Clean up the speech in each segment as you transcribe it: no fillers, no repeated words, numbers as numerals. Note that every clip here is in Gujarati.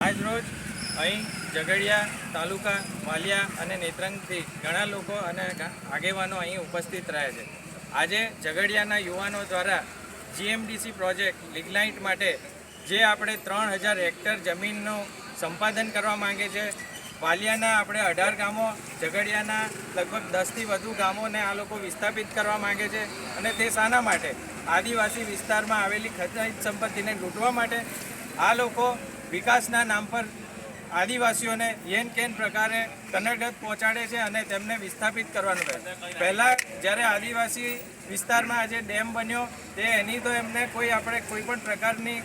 આજરોજ અહીં ઝઘડિયા તાલુકા વાલિયા અને નેત્રંગથી ઘણા લોકો અને આગેવાનો અહીં ઉપસ્થિત રહ્યા છે। આજે ઝઘડિયાના યુવાનો દ્વારા જીએમડીસી પ્રોજેક્ટ લિગ્નાઇટ માટે જે આપણે 3000 હેક્ટર જમીનનું સંપાદન કરવા માંગે છે, વાલિયાના આપણે 18 ગામો, ઝઘડિયાના લગભગ 10થી વધુ ગામોને આ લોકો વિસ્થાપિત કરવા માંગે છે। અને તે શાના માટે? આદિવાસી વિસ્તારમાં આવેલી ખનિજ સંપત્તિને લૂંટવા માટે। આ લોકો વિકાસના નામ પર આદિવાસીઓને યેન કેન પ્રકારે કનડગત પહોંચાડે છે અને તેમને વિસ્થાપિત કરવાનું રહે। પહેલાં જ્યારે આદિવાસી વિસ્તારમાં આજે ડેમ બન્યો તે એની તો એમને કોઈ પણ પ્રકારની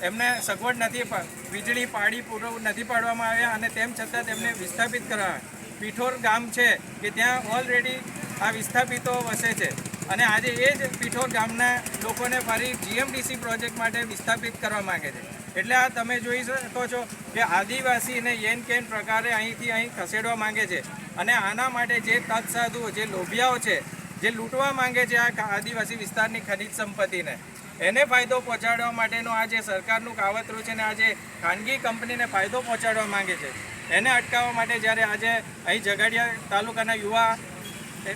એમને સગવડ નથી, વીજળી પૂરું નથી પાડવામાં આવ્યા અને તેમ છતાં તેમને વિસ્થાપિત કરવા। પીઠોર ગામ છે કે ત્યાં ઓલરેડી આ વિસ્થાપિતો વસે છે અને આજે એ જ પીઠોર ગામના લોકોને ફરી જીએમડીસી પ્રોજેક્ટ માટે વિસ્થાપિત કરવા માંગે છે। એટલે આ તમે જોઈ શકો છો કે આદિવાસીને યેન કેન પ્રકારે અહીં ખસેડવા માંગે છે અને આના માટે જે તત્સાધુઓ, જે લોભિયાઓ છે, જે લૂંટવા માંગે છે આ આદિવાસી વિસ્તારની ખનિજ સંપત્તિને, એને ફાયદો પહોંચાડવા માટેનું આ જે સરકારનું કાવતરું છે ને આ જે ખાનગી કંપનીને ફાયદો પહોંચાડવા માંગે છે, એને અટકાવવા માટે જ્યારે આજે અહીં ઝઘડિયા તાલુકાના યુવા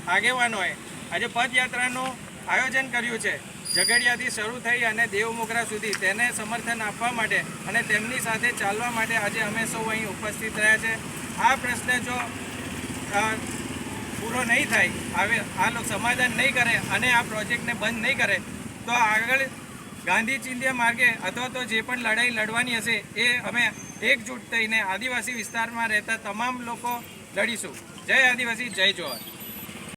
આગેવાનોએ આજે પદયાત્રાનું આયોજન કર્યું છે, ઝઘડિયાથી શરૂ થઈ અને દેવમોગરા સુધી, તેને સમર્થન આપવા માટે અને તેમની સાથે ચાલવા માટે આજે અમે સૌ અહીં ઉપસ્થિત રહ્યા છે। આ પ્રશ્ન જો પૂરો નહીં થાય, આ લોકો સમાધાન નહીં કરે અને આ પ્રોજેક્ટને બંધ નહીં કરે તો આગળ ગાંધી ચિંધ્યા માર્ગે અથવા તો જે પણ લડાઈ લડવાની હશે એ અમે એકજૂટ થઈને આદિવાસી વિસ્તારમાં રહેતા તમામ લોકો લડીશું। જય આદિવાસી, જય જોહાર।